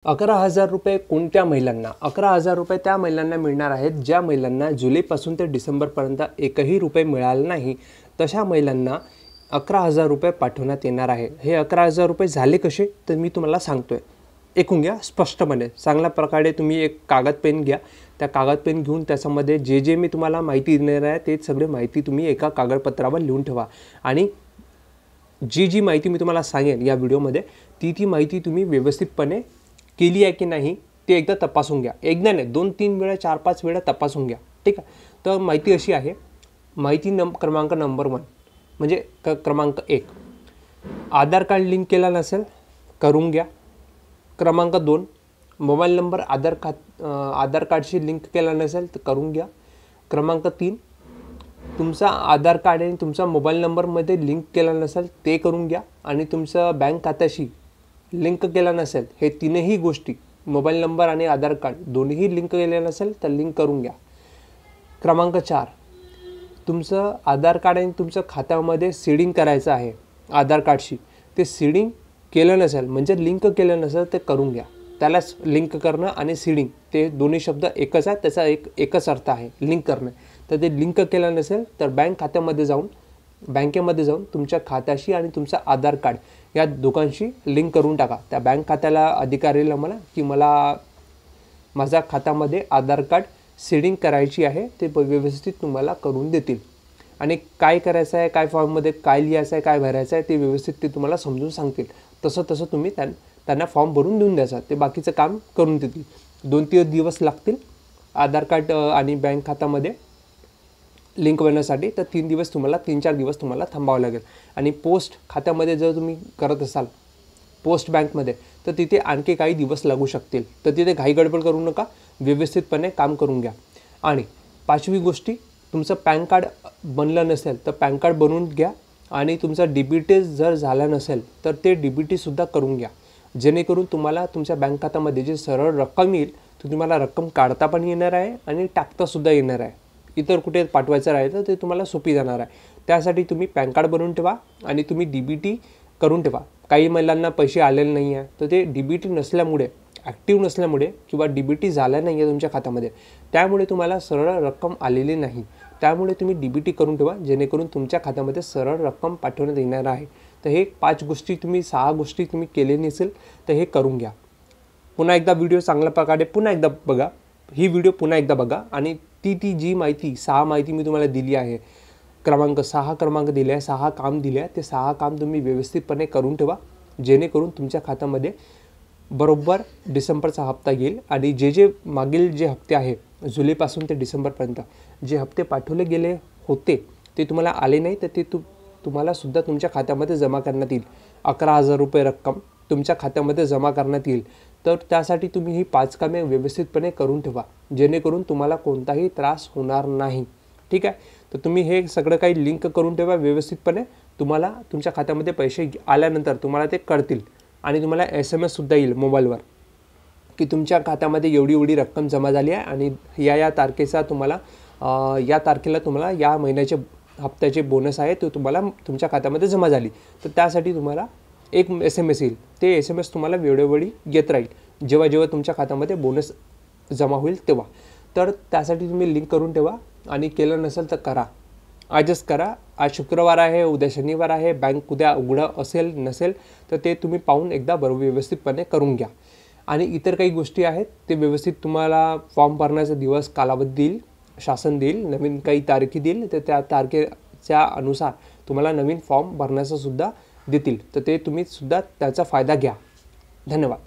11,000 रुपये कोणत्या महिलांना? 11,000 रुपये त्या महिलांना मिळणार आहेत ज्या महिलांना जुलैपासून ते डिसेंबरपर्यंत एकही रुपये मिळाला नाही. तशा महिलांना 11,000 रुपये पाठवण्यात येणार आहे. हे 11,000 रुपये झाले कसे तर मी तुम्हाला सांगतोय. ऐकून घ्या स्पष्टपणे. चांगल्या प्रकारे तुम्ही एक कागद पेन घ्या. त्या कागद पेन घेऊन त्याच्यामध्ये जे मी तुम्हाला माहिती देणार आहे ते सगळे माहिती तुम्ही एका कागदपत्रावर लिहून ठेवा. आणि जी माहिती मी तुम्हाला सांगेन या व्हिडिओमध्ये ती माहिती तुम्ही व्यवस्थितपणे केली आहे की नाही ते एकदा तपासून घ्या. एकदा नाही 2-3 वेळा 4-5 वेळा तपासून घ्या. ठीक आहे. तर माहिती अशी आहे. माहिती क्रमांक नंबर 1 म्हणजे क्रमांक 1, आधार कार्ड लिंक केला नसेल करून घ्या. क्रमांक 2, मोबाईल नंबर आधार कार्डशी लिंक केला नसेल तर करून घ्या. क्रमांक 3, तुमचा आधार कार्ड आणि तुमचा मोबाईल नंबरमध्ये लिंक केला नसेल ते करून घ्या. आणि तुमचं बँक खात्याशी लिंक केला नसेल हे तीनही गोष्टी मोबाईल नंबर आणि आधार कार्ड दोन्हीही लिंक केले नसेल तर लिंक करून घ्या. क्रमांक 4, तुमचं आधार कार्ड आणि तुमचं खात्यामध्ये सीडिंग करायचं आहे आधार कार्डशी, ते सीडिंग केलं नसेल म्हणजे लिंक केलं नसेल ते करून घ्या. त्यालाच लिंक करणं आणि सीडिंग ते दोन्ही शब्द एकच आहे. त्याचा एकच अर्थ आहे लिंक करणं. तर ते लिंक केलं नसेल तर बँकेमध्ये जाऊन तुमच्या खात्याशी आणि तुमचा आधार कार्ड या दोघांशी लिंक करून टाका. त्या बँक खात्याला अधिकारीला म्हणा की मला माझ्या खात्यामध्ये आधार कार्ड सीडिंग करायची आहे, ते व्यवस्थित तुम्हाला करून देतील. आणि काय करायचं आहे, काय फॉर्ममध्ये काय लिहायचं आहे, काय भरायचं आहे ते व्यवस्थित ते तुम्हाला समजून सांगतील. तसं तुम्ही त्यांना फॉर्म भरून देऊन द्यायचा. ते बाकीचं काम करून देतील. 2-3 दिवस लागतील आधार कार्ड आणि बँक खात्यामध्ये लिंक होण्यासाठी. तर 3-4 दिवस तुम्हाला थांबावं लागेल. आणि पोस्ट खात्यामध्ये जर तुम्ही करत असाल पोस्ट बँकमध्ये तर तिथे आणखी काही दिवस लागू शकतील. तर तिथे घाई गडबड करू नका, व्यवस्थितपणे काम करून घ्या. आणि 5वी गोष्टी, तुमचं पॅन कार्ड बनलं नसेल तर पॅन कार्ड बनवून घ्या. आणि तुमचा DBT जर झाला नसेल तर ते DBTसुद्धा करून घ्या. जेणेकरून तुम्हाला तुमच्या बँक खात्यामध्ये जे सरळ रक्कम येईल तर तुम्हाला रक्कम काढता पण येणार आहे आणि टाकतासुद्धा येणार आहे. इतर कुठे पाठवायचं राहिलं ते तुम्हाला सोपी जाणार आहे. त्यासाठी तुम्ही पॅन कार्ड बनवून ठेवा आणि तुम्ही DBT करून ठेवा. काही महिलांना पैसे आलेले नाही आहे तर ते DBT नसल्यामुळे, ॲक्टिव्ह नसल्यामुळे किंवा DBT झाला नाही आहे तुमच्या खात्यामध्ये, त्यामुळे तुम्हाला सरळ रक्कम आलेली नाही. त्यामुळे तुम्ही DBT करून ठेवा जेणेकरून तुमच्या खात्यामध्ये सरळ रक्कम पाठवण्यात येणार आहे. तर हे 6 गोष्टी तुम्ही केले नसेल तर हे करून घ्या. पुन्हा एकदा व्हिडिओ चांगल्या प्रकारे पुन्हा एकदा बघा. ही व्हिडिओ पुन्हा एकदा बघा आणि ती जी माहिती 6 माहिती मी तुम्हाला दिली आहे, क्रमांक 6 दिले आहे, 6 काम दिले आहे, ते 6 काम तुम्ही व्यवस्थितपणे करून ठेवा जेणेकरून तुमच्या खात्यामध्ये बरोबर डिसेंबरचा हप्ता येईल. आणि जे मागील जे हप्ते आहे जुलैपासून ते डिसेंबरपर्यंत जे हप्ते पाठवले गेले होते ते तुम्हाला आले नाही तर ते तुम्हाला सुद्धा तुमच्या खात्यामध्ये जमा करण्यात येईल. 11,000 रुपये रक्कम तुमच्या खात्यामध्ये जमा करण्यात येईल. तर त्यासाठी तुम्ही ही 5 कामे व्यवस्थितपणे करून ठेवा जेणेकरून तुम्हाला कोणताही त्रास होणार नाही. ठीक आहे. तर तुम्ही हे सगळं काही लिंक करून ठेवा व्यवस्थितपणे. तुम्हाला तुमच्या खात्यामध्ये पैसे आल्यानंतर तुम्हाला ते कळतील. आणि तुम्हाला SMS सुद्धा येईल मोबाईलवर की तुमच्या खात्यामध्ये एवढी रक्कम जमा झाली आहे आणि या तारखेला तुम्हाला या महिन्याचे हप्त्याचे बोनस आहे तो तुम्हाला तुमच्या खात्यामध्ये जमा झाली. तर त्यासाठी तुम्हाला एक SMS येईल. ते SMS तुम्हाला वेळोवेळी येत राहील जेव्हा तुमच्या खात्यामध्ये बोनस जमा होईल तेव्हा. तर त्यासाठी तुम्ही लिंक करून ठेवा. आणि केलं नसेल तर करा, आजच करा. आज शुक्रवार आहे, उद्या शनिवार आहे, बँक उद्या उघडं असेल नसेल तर ते तुम्ही पाहून एकदा व्यवस्थितपणे करून घ्या. आणि इतर काही गोष्टी आहेत ते व्यवस्थित तुम्हाला फॉर्म भरण्याचा दिवस कालावधी देईल, शासन देईल, नवीन काही तारखे देईल. तर त्या तारखेच्या अनुसार तुम्हाला नवीन फॉर्म भरण्याचा सुद्धा देतील. तर ते तुम्ही सुद्धा त्याचा फायदा घ्या. धन्यवाद.